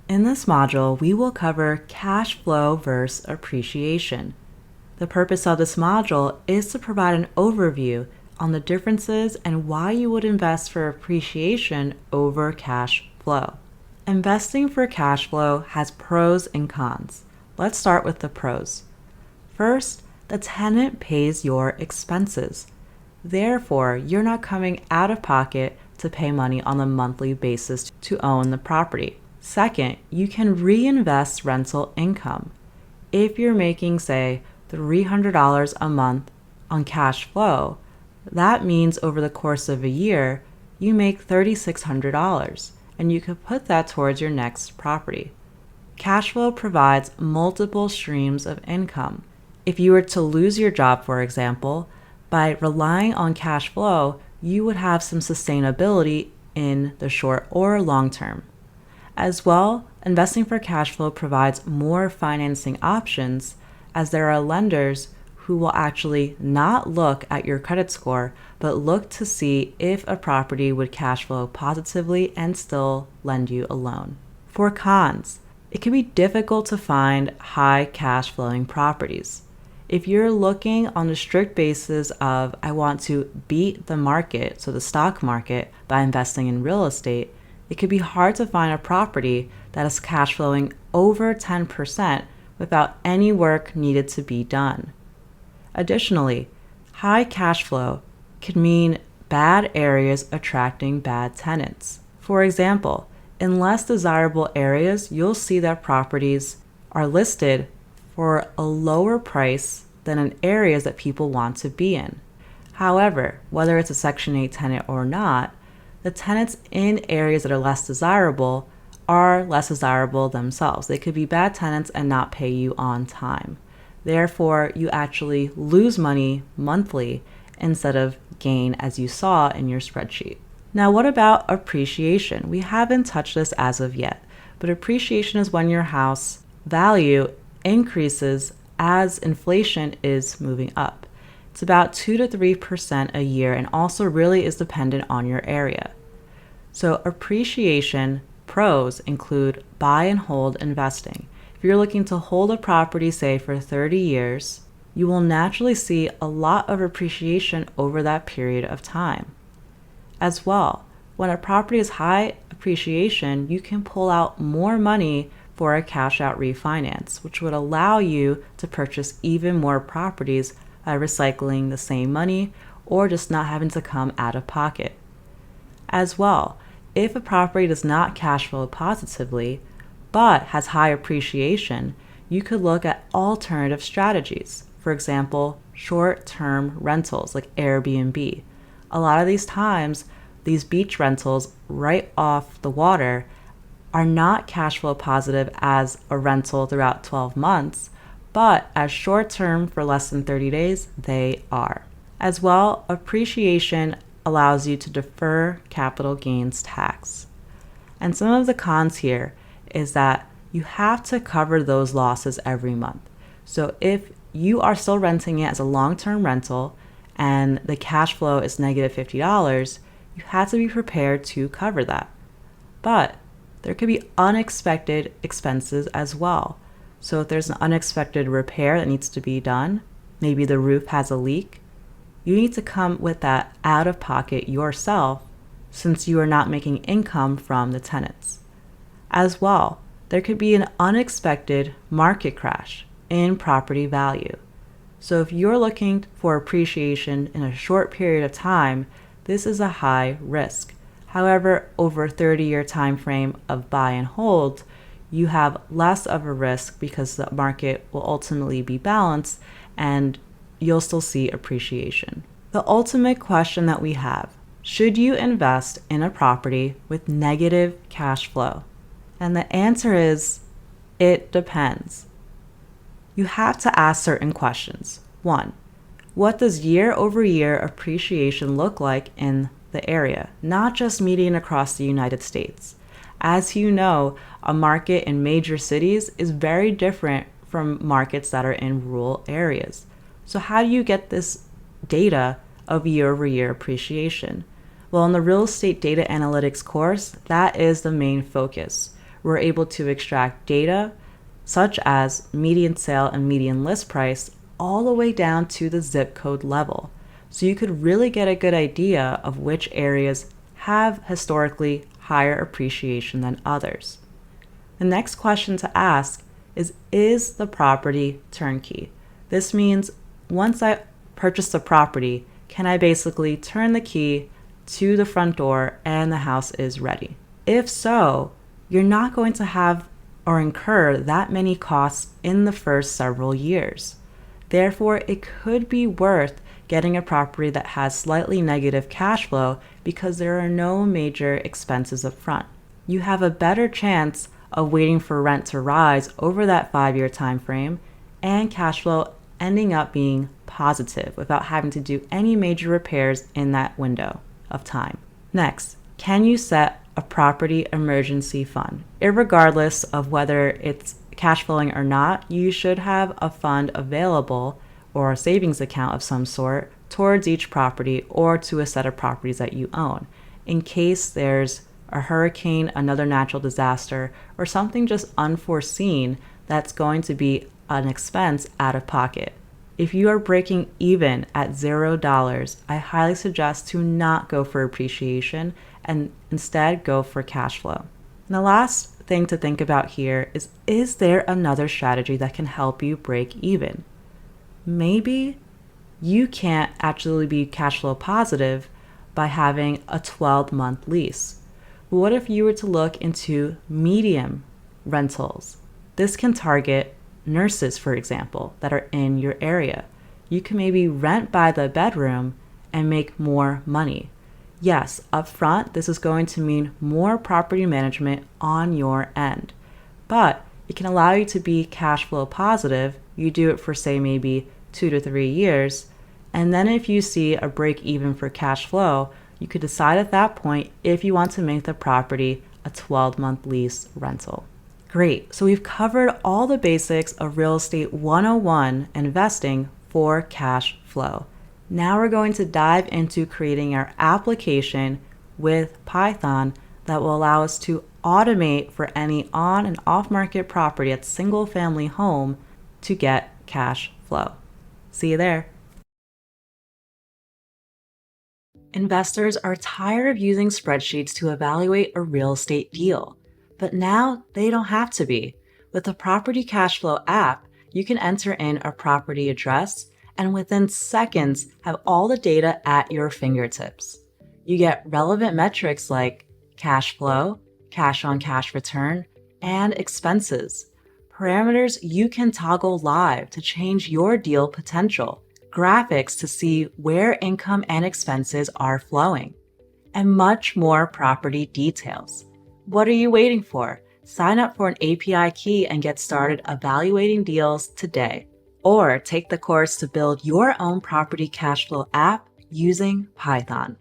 In this module, we will cover cash flow versus appreciation. The purpose of this module is to provide an overview on the differences and why you would invest for appreciation over cash flow. Investing for cash flow has pros and cons. Let's start with the pros. First, the tenant pays your expenses. Therefore, you're not coming out of pocket to pay money on a monthly basis to own the property. Second, you can reinvest rental income. If you're making, say, $300 a month on cash flow, that means over the course of a year, you make $3,600, and you could put that towards your next property. Cash flow provides multiple streams of income. If you were to lose your job, for example, by relying on cash flow, you would have some sustainability in the short or long term. As well, investing for cash flow provides more financing options, as there are lenders who will actually not look at your credit score, but look to see if a property would cash flow positively and still lend you a loan. For cons, it can be difficult to find high cash flowing properties. If you're looking on the strict basis of, I want to beat the market, so the stock market, by investing in real estate, it could be hard to find a property that is cash flowing over 10% without any work needed to be done. Additionally, high cash flow can mean bad areas attracting bad tenants. For example, in less desirable areas, you'll see that properties are listed for a lower price than in areas that people want to be in. However, whether it's a Section 8 tenant or not, the tenants in areas that are less desirable are less desirable themselves. They could be bad tenants and not pay you on time. Therefore, you actually lose money monthly instead of gain, as you saw in your spreadsheet. Now, what about appreciation? We haven't touched this as of yet, but appreciation is when your house value increases as inflation is moving up. It's about 2 to 3% a year and also really is dependent on your area. So appreciation pros include buy and hold investing. If you're looking to hold a property, say for 30 years, you will naturally see a lot of appreciation over that period of time. As well, when a property is high appreciation, you can pull out more money for a cash out refinance, which would allow you to purchase even more properties by recycling the same money or just not having to come out of pocket. As well, if a property does not cash flow positively, but has high appreciation, you could look at alternative strategies. For example, short-term rentals like Airbnb. A lot of these times, these beach rentals right off the water are not cash flow positive as a rental throughout 12 months, but as short-term for less than 30 days, they are. As well, appreciation allows you to defer capital gains tax. And some of the cons here is that you have to cover those losses every month. So if you are still renting it as a long-term rental and the cash flow is negative $50, you have to be prepared to cover that. But there could be unexpected expenses as well. So if there's an unexpected repair that needs to be done, maybe the roof has a leak, you need to come with that out of pocket yourself since you are not making income from the tenants. As well, there could be an unexpected market crash in property value. So if you're looking for appreciation in a short period of time, this is a high risk. However, over a 30-year time frame of buy and hold, you have less of a risk because the market will ultimately be balanced and you'll still see appreciation. The ultimate question that we have, should you invest in a property with negative cash flow? And the answer is, it depends. You have to ask certain questions. 1, what does year-over-year appreciation look like in the area, not just median across the United States? As you know, a market in major cities is very different from markets that are in rural areas. So how do you get this data of year-over-year appreciation? Well, in the real estate data analytics course, that is the main focus. we're able to extract data such as median sale and median list price all the way down to the zip code level. So you could really get a good idea of which areas have historically higher appreciation than others. The next question to ask is the property turnkey? This means once I purchase the property, can I basically turn the key to the front door and the house is ready? If so, you're not going to have or incur that many costs in the first several years. Therefore, it could be worth getting a property that has slightly negative cash flow because there are no major expenses up front. You have a better chance of waiting for rent to rise over that 5-year time frame and cash flow ending up being positive without having to do any major repairs in that window of time. Next, can you set a property emergency fund? Irregardless of whether it's cash flowing or not, you should have a fund available or a savings account of some sort towards each property or to a set of properties that you own in case there's a hurricane, another natural disaster, or something just unforeseen that's going to be an expense out of pocket. If you are breaking even at $0, I highly suggest to not go for appreciation and instead go for cash flow. And the last thing to think about here is there another strategy that can help you break even? Maybe you can't actually be cash flow positive by having a 12-month lease. But what if you were to look into medium rentals? This can target nurses, for example, that are in your area. You can maybe rent by the bedroom and make more money. Yes, upfront, this is going to mean more property management on your end, but it can allow you to be cash flow positive. You do it for, say, maybe 2 to 3 years, and then if you see a break even for cash flow, you could decide at that point if you want to make the property a 12-month lease rental. Great, so we've covered all the basics of Real Estate 101 investing for cash flow. Now we're going to dive into creating our application with Python that will allow us to automate for any on and off market property at single family home to get cash flow. See you there. Investors are tired of using spreadsheets to evaluate a real estate deal, but now they don't have to be. With the Property Cash Flow app, you can enter in a property address and within seconds have all the data at your fingertips. You get relevant metrics like cash flow, cash on cash return, and expenses. Parameters you can toggle live to change your deal potential, graphics to see where income and expenses are flowing, and much more property details. What are you waiting for? Sign up for an API key and get started evaluating deals today. Or take the course to build your own property cash flow app using Python.